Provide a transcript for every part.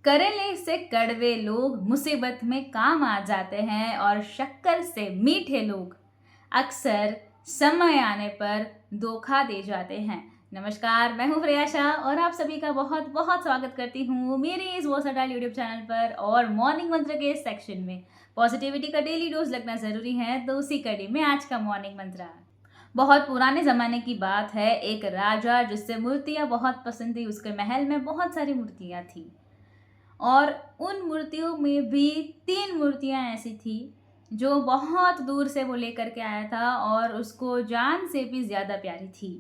करेले से कड़वे लोग मुसीबत में काम आ जाते हैं और शक्कर से मीठे लोग अक्सर समय आने पर धोखा दे जाते हैं। नमस्कार, मैं हूँ प्रियाशा और आप सभी का बहुत बहुत स्वागत करती हूँ मेरे इस वर्सेटाइल यूट्यूब चैनल पर। और मॉर्निंग मंत्र के सेक्शन में पॉजिटिविटी का डेली डोज लगना ज़रूरी है, तो उसी कड़ी में आज का मॉर्निंग मंत्र। बहुत पुराने ज़माने की बात है। एक राजा जिससे मूर्तियाँ बहुत पसंद थी, उसके महल में बहुत सारी मूर्तियाँ थी और उन मूर्तियों में भी 3 मूर्तियाँ ऐसी थी जो बहुत दूर से वो लेकर के आया था और उसको जान से भी ज़्यादा प्यारी थी।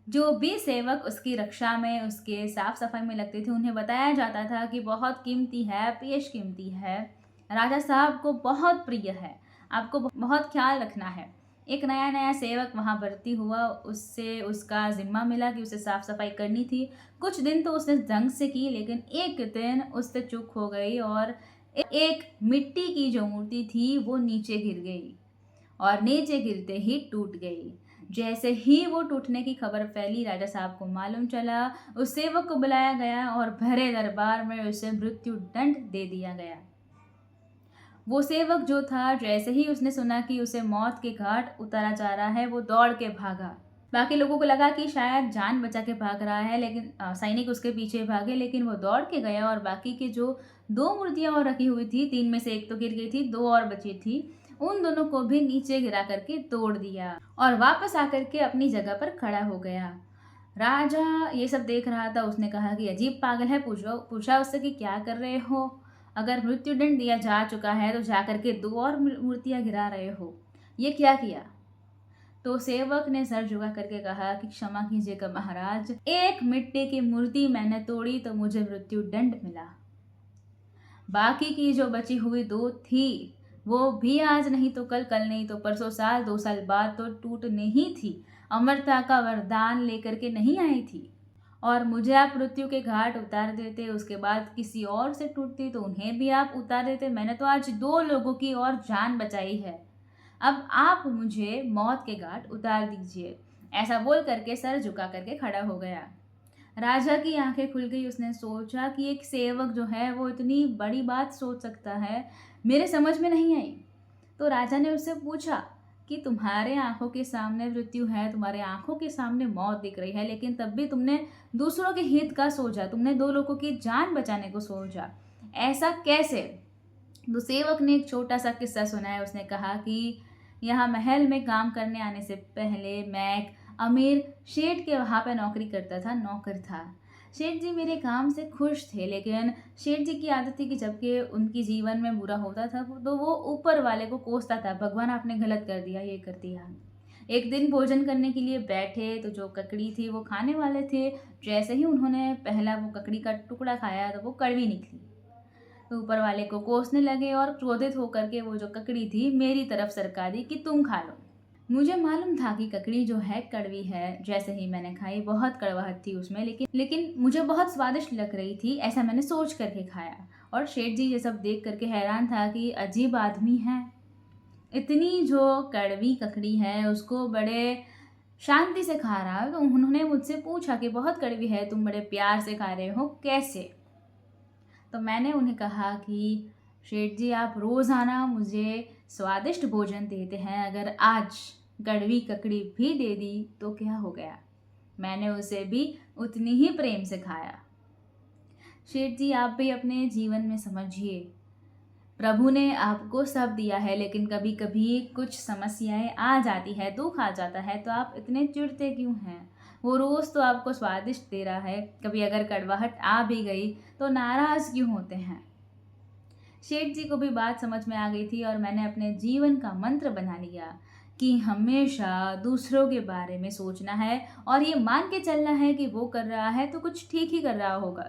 जो भी सेवक उसकी रक्षा में, उसके साफ-सफाई में लगते थे, उन्हें बताया जाता था कि बहुत कीमती है, बेशकीमती है, राजा साहब को बहुत प्रिय है, आपको बहुत ख़्याल रखना है। एक नया-नया सेवक वहाँ भर्ती हुआ, उससे उसका ज़िम्मा मिला कि उसे साफ-सफाई करनी थी। कुछ दिन तो उसने ढंग से की, लेकिन एक दिन उससे चूक हो गई और एक मिट्टी की जो मूर्ति थी, वो नीचे गिर गई और नीचे गिरते ही टूट गई। जैसे ही वो टूटने की खबर फैली, राजा साहब को मालूम चला, उस सेवक को बुलाया गया और भरे दरबार में उसे मृत्यु दंड दे दिया गया। वो सेवक जो था, जैसे ही उसने सुना कि उसे मौत के घाट उतारा जा रहा है, वो दौड़ के भागा। बाकी लोगों को लगा कि शायद जान बचा के भाग रहा है, लेकिन सैनिक उसके पीछे भागे, लेकिन वो दौड़ के गया और बाकी के जो 2 मूर्तियाँ और रखी हुई थी, 3 में से 1 तो गिर गई थी, 2 और बची थी, उन दोनों को भी नीचे गिरा करके तोड़ दिया और वापस आकर के अपनी जगह पर खड़ा हो गया। राजा ये सब देख रहा था, उसने कहा कि अजीब पागल है, पूछा उससे कि क्या कर रहे हो? अगर मृत्युदंड दिया जा चुका है तो जाकर के 2 और मूर्तियाँ गिरा रहे हो, ये क्या किया? तो सेवक ने सर झुका करके कहा कि क्षमा कीजिएगा महाराज, एक मिट्टी की मूर्ति मैंने तोड़ी तो मुझे मृत्यु दंड मिला। बाकी की जो बची हुई 2 थी, वो भी आज नहीं तो कल, कल नहीं तो परसों, साल 2 साल बाद तो टूटनी ही थी। अमरता का वरदान लेकर के नहीं आई थी और मुझे आप मृत्यु के घाट उतार देते, उसके बाद किसी और से टूटती तो उन्हें भी आप उतार देते। मैंने तो आज 2 लोगों की और जान बचाई है। अब आप मुझे मौत के घाट उतार दीजिए। ऐसा बोल करके सर झुका करके खड़ा हो गया। राजा की आंखें खुल गई। उसने सोचा कि एक सेवक जो है वो इतनी बड़ी बात सोच सकता है, मेरे समझ में नहीं आई। तो राजा ने उससे पूछा कि तुम्हारे आंखों के सामने मृत्यु है, तुम्हारे आंखों के सामने मौत दिख रही है, लेकिन तब भी तुमने दूसरों के हित का सोचा, तुमने 2 लोगों की जान बचाने को सोचा, ऐसा कैसे? तो सेवक ने एक छोटा सा किस्सा सुनाया। उसने कहा कि यहाँ महल में काम करने आने से पहले मैं एक अमीर शेठ के वहाँ पे नौकरी करता था, नौकर था। शेठ जी मेरे काम से खुश थे, लेकिन शेठ जी की आदत थी कि जबकि उनकी जीवन में बुरा होता था तो वो ऊपर वाले को कोसता था, भगवान आपने गलत कर दिया, ये कर दिया। एक दिन भोजन करने के लिए बैठे तो जो ककड़ी थी वो खाने वाले थे। जैसे ही उन्होंने पहला वो ककड़ी का टुकड़ा खाया तो वो कड़वी निकली। तो ऊपर वाले को कोसने लगे और क्रोधित होकर के वो जो ककड़ी थी मेरी तरफ सरका दी कि तुम खा लो। मुझे मालूम था कि ककड़ी जो है कड़वी है। जैसे ही मैंने खाई, बहुत कड़वाहट थी उसमें, लेकिन मुझे बहुत स्वादिष्ट लग रही थी, ऐसा मैंने सोच करके खाया। और शेठ जी ये सब देख करके हैरान था कि अजीब आदमी है, इतनी जो कड़वी ककड़ी है उसको बड़े शांति से खा रहा है। तो उन्होंने मुझसे पूछा कि बहुत कड़वी है, तुम बड़े प्यार से खा रहे हो, कैसे? तो मैंने उन्हें कहा कि शेठ जी आप रोज़ाना मुझे स्वादिष्ट भोजन देते हैं, अगर आज कड़वी ककड़ी भी दे दी तो क्या हो गया? मैंने उसे भी उतनी ही प्रेम से खाया। शेठ जी आप भी अपने जीवन में समझिए, प्रभु ने आपको सब दिया है, लेकिन कभी कभी कुछ समस्याएं आ जाती है, दुख आ जाता है, तो आप इतने चिढ़ते क्यों हैं? वो रोज़ तो आपको स्वादिष्ट दे रहा है, कभी अगर कड़वाहट आ भी गई तो नाराज़ क्यों होते हैं? शेठ जी को भी बात समझ में आ गई थी और मैंने अपने जीवन का मंत्र बना लिया कि हमेशा दूसरों के बारे में सोचना है और ये मान के चलना है कि वो कर रहा है तो कुछ ठीक ही कर रहा होगा।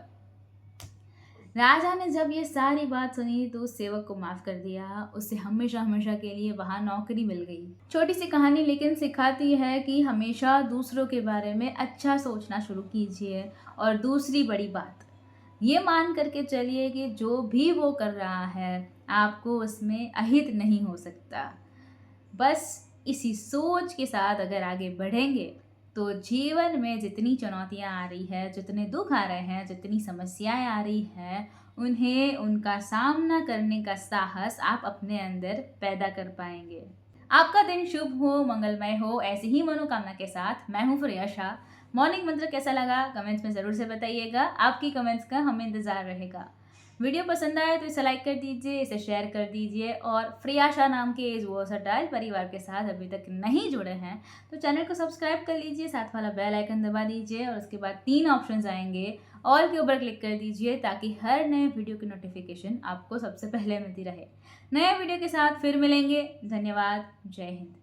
राजा ने जब ये सारी बात सुनी तो उस सेवक को माफ कर दिया, उसे हमेशा हमेशा के लिए वहां नौकरी मिल गई। छोटी सी कहानी लेकिन सिखाती है कि हमेशा दूसरों के बारे में अच्छा सोचना शुरू कीजिए। और दूसरी बड़ी बात, ये मान करके चलिए कि जो भी वो कर रहा है आपको उसमें अहित नहीं हो सकता। बस इसी सोच के साथ अगर आगे बढ़ेंगे तो जीवन में जितनी चुनौतियाँ आ रही है, जितने दुख आ रहे हैं, जितनी समस्याएं आ रही हैं, उन्हें उनका सामना करने का साहस आप अपने अंदर पैदा कर पाएंगे। आपका दिन शुभ हो, मंगलमय हो, ऐसी ही मनोकामना के साथ मैं हूँ फ़रिया शाह। मॉर्निंग मंत्र कैसा लगा कमेंट्स में ज़रूर से बताइएगा। आपकी कमेंट्स का हमें इंतज़ार रहेगा। वीडियो पसंद आए तो इसे लाइक कर दीजिए, इसे शेयर कर दीजिए और फ़रिया शाह नाम के इस वर्सेटाइल परिवार के साथ अभी तक नहीं जुड़े हैं तो चैनल को सब्सक्राइब कर लीजिए, साथ वाला बेल आइकन दबा दीजिए और उसके बाद 3 ऑप्शंस आएंगे, ऑल के ऊपर क्लिक कर दीजिए ताकि हर नए वीडियो की नोटिफिकेशन आपको सबसे पहले मिलती रहे। नए वीडियो के साथ फिर मिलेंगे। धन्यवाद। जय हिंद।